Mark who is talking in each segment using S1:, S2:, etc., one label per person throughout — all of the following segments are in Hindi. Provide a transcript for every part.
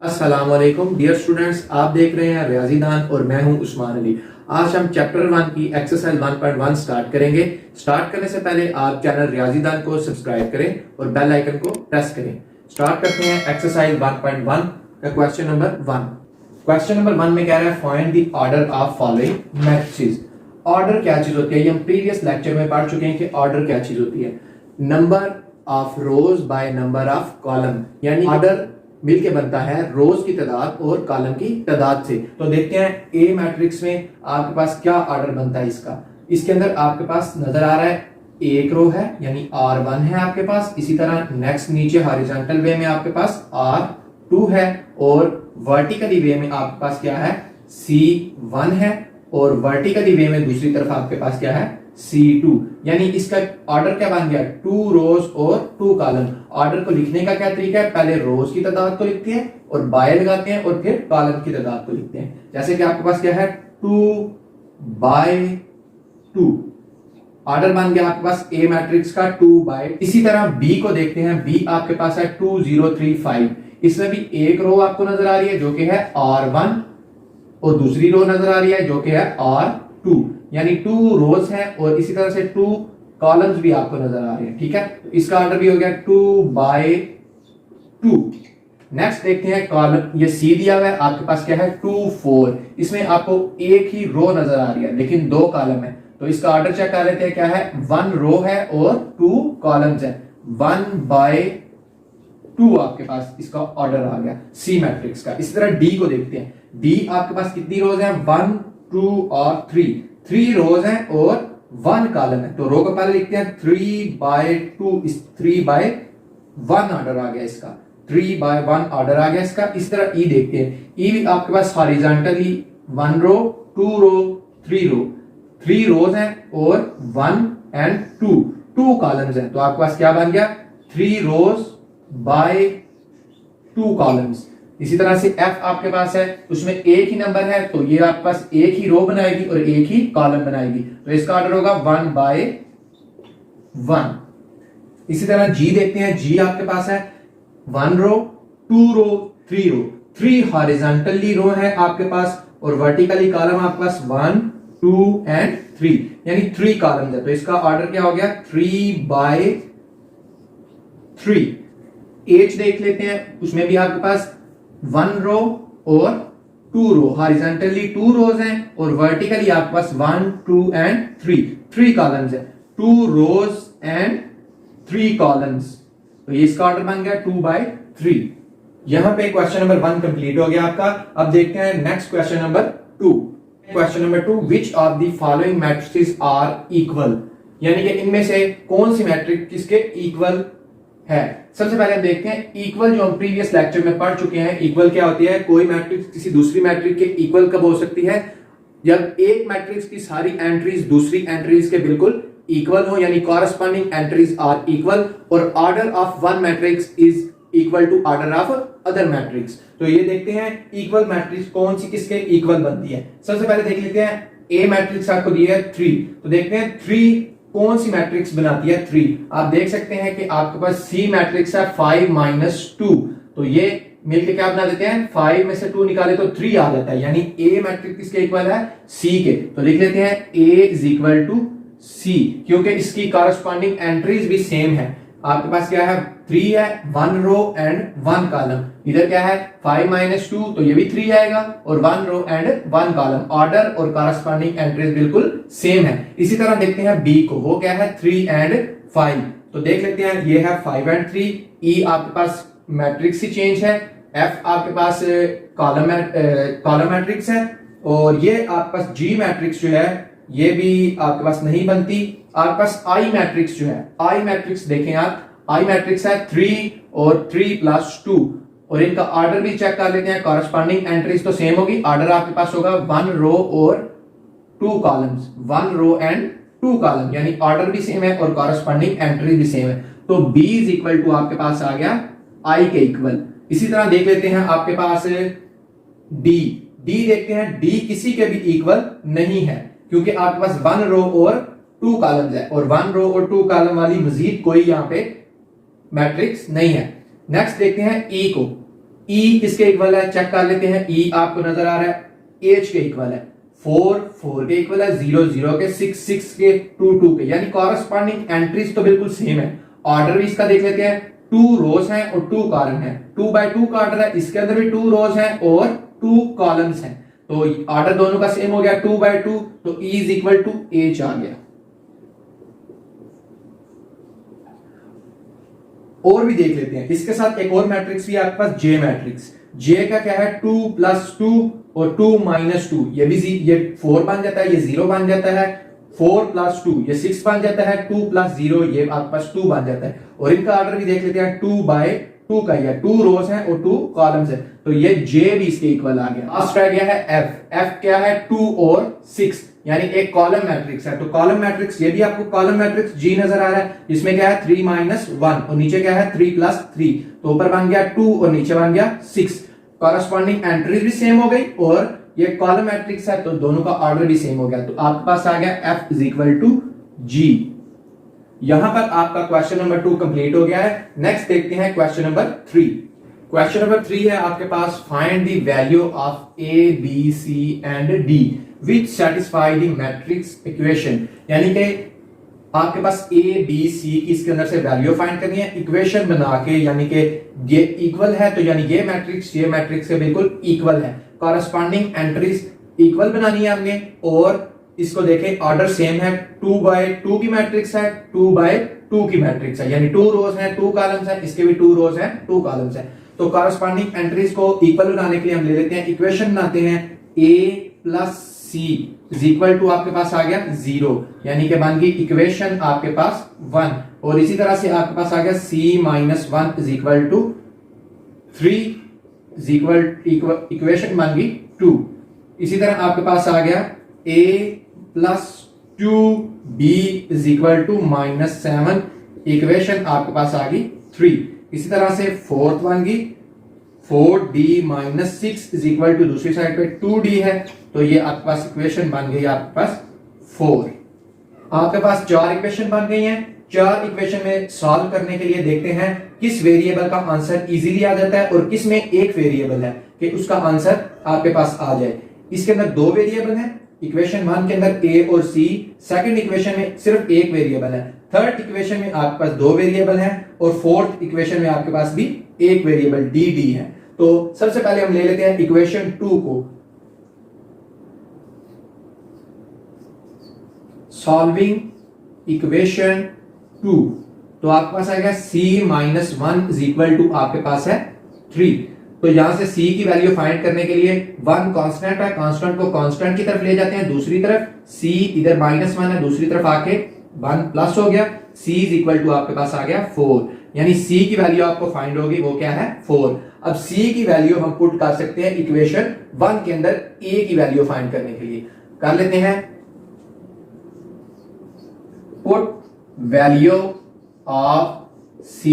S1: अस्सलामुअलैकुम डियर स्टूडेंट्स, आप देख रहे हैं रियाजीदान और मैं हूं उस्मान अली। आज हम चैप्टर 1 की एक्सरसाइज 1.1 स्टार्ट करेंगे। स्टार्ट करने से पहले आप चैनल रियाजीदान को सब्सक्राइब करें और बेल आइकन को प्रेस करें। स्टार्ट करते हैं एक्सरसाइज 1.1 का क्वेश्चन नंबर 1। क्वेश्चन नंबर 1 में कह रहा है find the order of following matrices. Order क्या चीज होती है, ये हम प्रीवियस लेक्चर में पढ़ चुके हैं कि ऑर्डर क्या चीज होती है। Number of rose by number of column, यानी ऑर्डर मिलके बनता है रोज की तादाद और कॉलम की तादाद से। तो देखते हैं ए मैट्रिक्स में आपके पास क्या ऑर्डर बनता है इसका। इसके अंदर आपके पास नजर आ रहा है एक रो है यानी R1 है आपके पास। इसी तरह नेक्स्ट नीचे हॉरिजॉन्टल वे में आपके पास R2 है और वर्टिकली वे में आपके पास क्या है C1 है और वर्टिकली वे में दूसरी तरफ आपके पास क्या है C2। यानी इसका ऑर्डर क्या बन गया 2 रोज और 2 कॉलम। ऑर्डर को लिखने का क्या तरीका है, पहले रोज की तादाद को लिखते हैं और बाय लगाते हैं और फिर कॉलम की तादाद को लिखते हैं। जैसे कि आपके पास क्या है 2/2 ऑर्डर बन गया आपके पास ए मैट्रिक्स का 2/। इसी तरह बी को देखते हैं। बी आपके पास है 2035। इसमें भी एक रो आपको नजर आ रही है जो कि है R1 और दूसरी रो नजर आ रही है जो कि है R2, यानी 2 रोज है और इसी तरह से 2 कॉलम्स भी आपको नजर आ रहे हैं। ठीक है, तो इसका ऑर्डर भी हो गया 2/2। नेक्स्ट देखते हैं कॉलम, ये सी दिया हुआ है आपके पास क्या है 2/4। इसमें आपको एक ही रो नजर आ रही है लेकिन 2 कॉलम है, तो इसका ऑर्डर चेक कर लेते हैं क्या है 1 रो है और 2 कॉलम्स है। 1/2 आपके पास इसका ऑर्डर आ गया सी मैट्रिक्स का। इसी तरह डी को देखते हैं। डी आपके पास कितनी रोज है 1, 2 और 3 रोज हैं और 1 कॉलम है। तो रो को पहले लिखते हैं 3/2। इस 3/1 ऑर्डर आ गया इसका, 3/1 ऑर्डर आ गया इसका। इस तरह ई देखते हैं। ई भी आपके पास हॉरिजॉन्टली 1 रो 2 रो 3 रो 3 रोज हैं और 1 एंड 2 कॉलम्स हैं। तो आपके पास क्या बन गया 3 रोज बाय 2 कॉलम्स। इसी तरह से एफ आपके पास है, उसमें एक ही नंबर है तो ये आपके पास एक ही रो बनाएगी और एक ही कॉलम बनाएगी, तो इसका ऑर्डर होगा 1/1। इसी तरह जी देखते हैं। जी आपके पास है 1 रो 2 रो 3 रो 3 हॉरिजॉन्टली रो है आपके पास और वर्टिकली कॉलम आपके पास 1, 2 एंड 3, यानी 3 कॉलम है। तो इसका ऑर्डर क्या हो गया 3/3। एच देख लेते हैं। उसमें भी आपके पास 1 रो और 2 रो, हॉरिजॉन्टली 2 रोज हैं और वर्टिकली आपके पास 1, 2 एंड 3 कॉलम्स है। 2 रोज एंड 3 कॉलम्स, तो ये इसका ऑर्डर बन गया 2/3। यहां पे क्वेश्चन नंबर 1 कंप्लीट हो गया आपका। अब देखते हैं next question number 2। Question number 2, which of the following matrices are equal, यानी कि इनमें से कौन सी मैट्रिक्स किसके इक्वल है। सबसे पहले हम देखते हैं इक्वल, जो हम प्रीवियस लेक्चर में पढ़ चुके हैं। इक्वल क्या होती है, कोई मैट्रिक्स किसी दूसरी मैट्रिक्स के इक्वल कब हो सकती है, जब एक मैट्रिक्स की सारी एंट्रीज दूसरी एंट्रीज के बिल्कुल इक्वल हो, यानी कॉरस्पॉन्डिंग एंट्रीज आर इक्वल और order of one matrix is equal to order of other matrix. तो ये देखते हैं इक्वल मैट्रिक्स कौन सी किसके इक्वल बनती है। सबसे पहले देख लेते हैं ए मैट्रिक्स आपको दिया है 3, तो देखते हैं 3 कौन सी मैट्रिक्स बनाती है 3। आप देख सकते हैं कि आपके पास सी मैट्रिक्स है 5 - 2, तो ये मिलके क्या बना देते हैं 5 में से 2 निकाले तो 3 आ जाता है, यानी ए मैट्रिक्स किसके इक्वल है सी के। तो लिख लेते हैं ए इज इक्वल टू सी, क्योंकि इसकी कॉरस्पॉन्डिंग एंट्रीज भी सेम है। आपके पास क्या है 3 है, 1 रो एंड 1 कॉलम। इधर क्या है 5 - 2, तो ये भी 3 आएगा और 1 रो एंड 1 कॉलम। ऑर्डर और कॉरस्पॉन्डिंग एंट्रीज बिल्कुल सेम है। इसी तरह देखते हैं बी को, वो क्या है 3 एंड 5, तो देख लेते हैं ये है 5 एंड 3। ई आपके पास मैट्रिक्स ही चेंज है। एफ आपके पास कॉलम मैट्रिक्स है और ये आपके पास जी मैट्रिक्स जो है ये भी आपके पास नहीं बनती। आपके पास आई मैट्रिक्स जो है, आई मैट्रिक्स देखें आप, आई मैट्रिक्स है 3 और 3 + 2 और इनका ऑर्डर भी चेक कर लेते हैं। कॉरस्पॉन्डिंग एंट्रीज तो सेम होगी, ऑर्डर आपके पास होगा 1 रो और 2 कॉलम्स, 1 रो एंड 2 कॉलम, यानी ऑर्डर भी सेम है और कॉरस्पॉन्डिंग एंट्रीज भी सेम है। तो बी इज इक्वल टू आपके पास आ गया आई के इक्वल। इसी तरह देख लेते हैं आपके पास डी। डी देखते हैं, डी किसी के भी इक्वल नहीं है क्योंकि आपके पास 1 रो और 2 कॉलम्स है और 1 रो और 2 कॉलम वाली मजीद कोई यहां पे मैट्रिक्स नहीं है। नेक्स्ट देखते हैं ई को। ई किसके इक्वल है, चेक कर लेते हैं। ई आपको नजर आ रहा है एच के इक्वल है, 4 4 के इक्वल है, 0 0 के, 6 6 के, 2 2 के, यानी कॉरस्पॉन्डिंग एंट्रीज तो बिल्कुल सेम है। ऑर्डर भी इसका देख लेते हैं, 2 रोज हैं और 2 कॉलम हैं, 2 बाय 2 का ऑर्डर है, इसके अंदर भी 2 रोज हैं और 2 कॉलम्स हैं, तो ऑर्डर दोनों का सेम हो गया 2 बाय 2, तो E is equal to H आ गया। और भी देख लेते हैं, इसके साथ एक और मैट्रिक्स भी आपके पास J मैट्रिक्स। J का क्या है, 2 + 2 और 2 - 2, ये भी ये 4 बन जाता है, ये 0 बन जाता है, 4 + 2 ये 6 बन जाता है, 2 + 0 ये आपके पास 2 बन जाता है। और इनका ऑर्डर भी देख लेते हैं, 2 बाय 2 का, ये 2 रोज हैं और 2 कॉलम्स हैं, तो ये J भी इसके इक्वल आ गया। लास्ट रह गया है F। F क्या है, 2 और 6, यानी एक कॉलम मैट्रिक्स है, तो कॉलम मैट्रिक्स, ये भी आपको कॉलम मैट्रिक्स G नजर आ रहा है, इसमें क्या है 3 - 1 और नीचे क्या है 3 + 3, तो ऊपर बन गया 2 और नीचे बन गया 6। कॉरस्पॉन्डिंग एंट्रीज भी सेम हो गई और ये कॉलम मैट्रिक्स है, तो दोनों का ऑर्डर भी सेम हो गया, तो आपके पास आ गया F is equal to G। यहां पर आपका क्वेश्चन नंबर 2 कंप्लीट हो गया है। नेक्स्ट देखते हैं क्वेश्चन नंबर 3। क्वेश्चन नंबर 3 है आपके पास, find the value of A B C and D which satisfy the matrix equation, यानी कि आपके पास A B C की इसके अंदर से वैल्यू फाइंड करनी है, इक्वेशन बना के, यानी कि ये इक्वल है, तो यानी ये मैट्रिक्स के बिल्कुल इक्वल है, कॉरस्पॉन्डिंग एंट्रीज इक्वल बनानी है हमने, और इसको देखें ऑर्डर सेम है, 2 बाय 2 की मैट्रिक्स है, 2 बाय 2 की मैट्रिक्स है, यानी 2 रोज हैं 2 कॉलम्स हैं, इसके भी 2 रोज हैं 2 कॉलम्स हैं, तो कॉरस्पॉन्डिंग एंट्रीज को इक्वल बनाने के लिए हम ले लेते हैं इक्वेशन बनाते हैं, A + C is equal to आपके पास आ गया 0, यानी कि बन गई इक्वेशन आपके पास 1, और इसी तरह से आपके पास आ गया C - 1 is equal to 3 is equation बन गई 2। इसी तरह आपके पास आ गया A + 2B is equal to -7, equation आपके पास आ गई 3। इसी तरह से फोर्थ बन गई 4D - 6 इज इक्वल टू, दूसरी साइड पे 2D है, तो ये आपके पास इक्वेशन बन गई आपके पास 4। आपके पास 4 इक्वेशन बन गई हैं। 4 इक्वेशन में सॉल्व करने के लिए देखते हैं किस वेरिएबल का आंसर इजीली आ जाता है और किस में एक वेरिएबल है कि उसका आंसर आपके पास आ जाए। इसके अंदर 2 वेरिएबल हैं, इक्वेशन 1 के अंदर A और C, सेकंड इक्वेशन में सिर्फ एक वेरिएबल है, थर्ड इक्वेशन में आपके पास 2 वेरिएबल हैं, और फोर्थ इक्वेशन में आपके पास भी एक वेरिएबल D है। तो सबसे पहले हम ले लेते हैं इक्वेशन 2 को, सॉल्विंग इक्वेशन 2, तो आपके पास आएगा C - 1 इज इक्वल टू आपके पास है 3। तो यहां से C की वैल्यू फाइंड करने के लिए 1 कांस्टेंट है, कांस्टेंट को कांस्टेंट की तरफ ले जाते हैं, दूसरी तरफ C इधर -1 है, दूसरी तरफ आके 1 प्लस हो गया, C इज इक्वल टू आपके पास आ गया 4, यानी C की वैल्यू आपको फाइंड होगी, वो क्या है 4। अब C की वैल्यू हम पुट कर सकते हैं इक्वेशन 1 के अंदर A की वैल्यू फाइंड करने के लिए, कर लेते हैं put value of C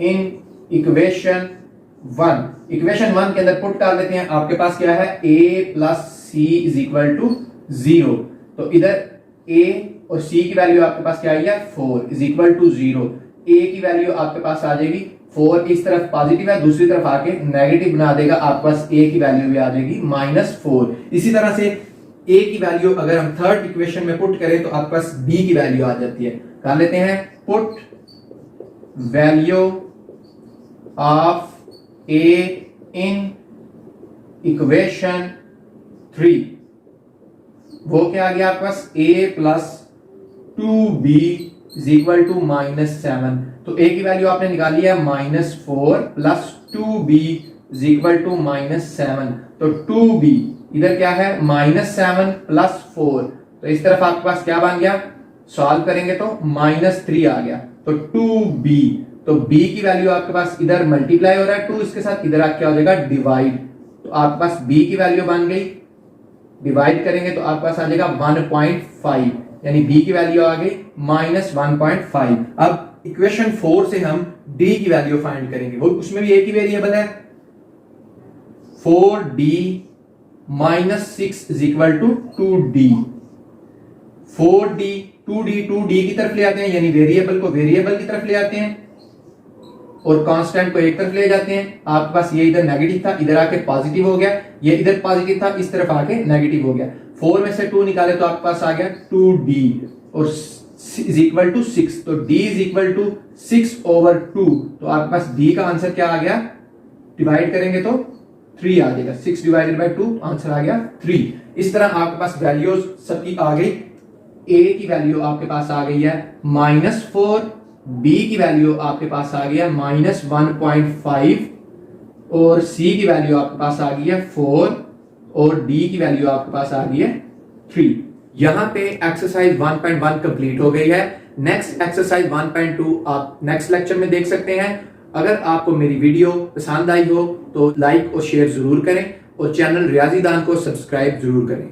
S1: in equation 1। Equation 1 के अंदर पुट कर लेते हैं, आपके पास क्या है A + C is equal to 0, तो इधर A और C की वैल्यू आपके पास क्या आई है 4 इज इक्वल टू 0। A की वैल्यू आपके पास आ जाएगी 4, इस तरफ पॉजिटिव है, दूसरी तरफ आके नेगेटिव बना देगा, आपके पास A की वैल्यू भी आ जाएगी -4। इसी तरह से A की वैल्यू अगर हम थर्ड इक्वेशन में पुट करें तो आपके पास B की वैल्यू आ जाती है। कर लेते हैं put value of A in equation 3, वो क्या आ गया आपके पास A + 2B is equal to -7, तो A की वैल्यू आपने निकाली है -4 + 2B इज इक्वल टू -7, तो 2B इधर क्या है -7 + 4, तो इस तरफ आपके पास क्या बन गया, सॉल्व करेंगे तो -3 आ गया, तो 2B, तो B की वैल्यू आपके पास इधर मल्टीप्लाई हो रहा है 2 इसके साथ, इधर क्या हो जाएगा डिवाइड, तो आपके पास B की वैल्यू बन गई, डिवाइड करेंगे तो आपके पास आ जाएगा 1.5, यानी B की वैल्यू आ गई -1.5। अब इक्वेशन 4 से हम D की वैल्यू फाइंड करेंगे, वो उसमें भी एक ही वेरिएबल है, 4D - 6 is equal to 2D। 2D की तरफ ले आते हैं, यानी वेरिएबल को वेरिएबल की तरफ ले आते हैं, और कांस्टेंट को एक तरफ ले जाते हैं, आपके पास ये इधर नेगेटिव था, इधर आके पॉजिटिव हो गया, ये इधर पॉजिटिव था, इस तरफ आके नेगेटिव हो गया। 4 में से 2 निकाले तो आपके पास आ गया 2d और इज इक्वल टू 6, तो d इज इक्वल टू 6/2, तो आपके पास d का आंसर क्या आ गया, डिवाइड करेंगे तो 3 आ जाएगा, 6 डिवाइडेड बाय 2, आंसर आ गया 3। इस तरह आपके पास वैल्यूज सबकी आ गई। a की वैल्यू आपके पास आ गई है -4, b की वैल्यू आपके पास आ गई है -1.5 और c की वैल्यू आपके पास आ गई है 4 और d की वैल्यू आपके पास आ गई है 3। यहां पे एक्सरसाइज 1.1 कंप्लीट हो गई है। नेक्स्ट एक्सरसाइज 1.2 आप नेक्स्ट लेक्चर में देख सकते हैं। अगर आपको मेरी वीडियो पसंद आई हो तो लाइक और शेयर जरूर करें और चैनल रियाजी दान को सब्सक्राइब जरूर करें।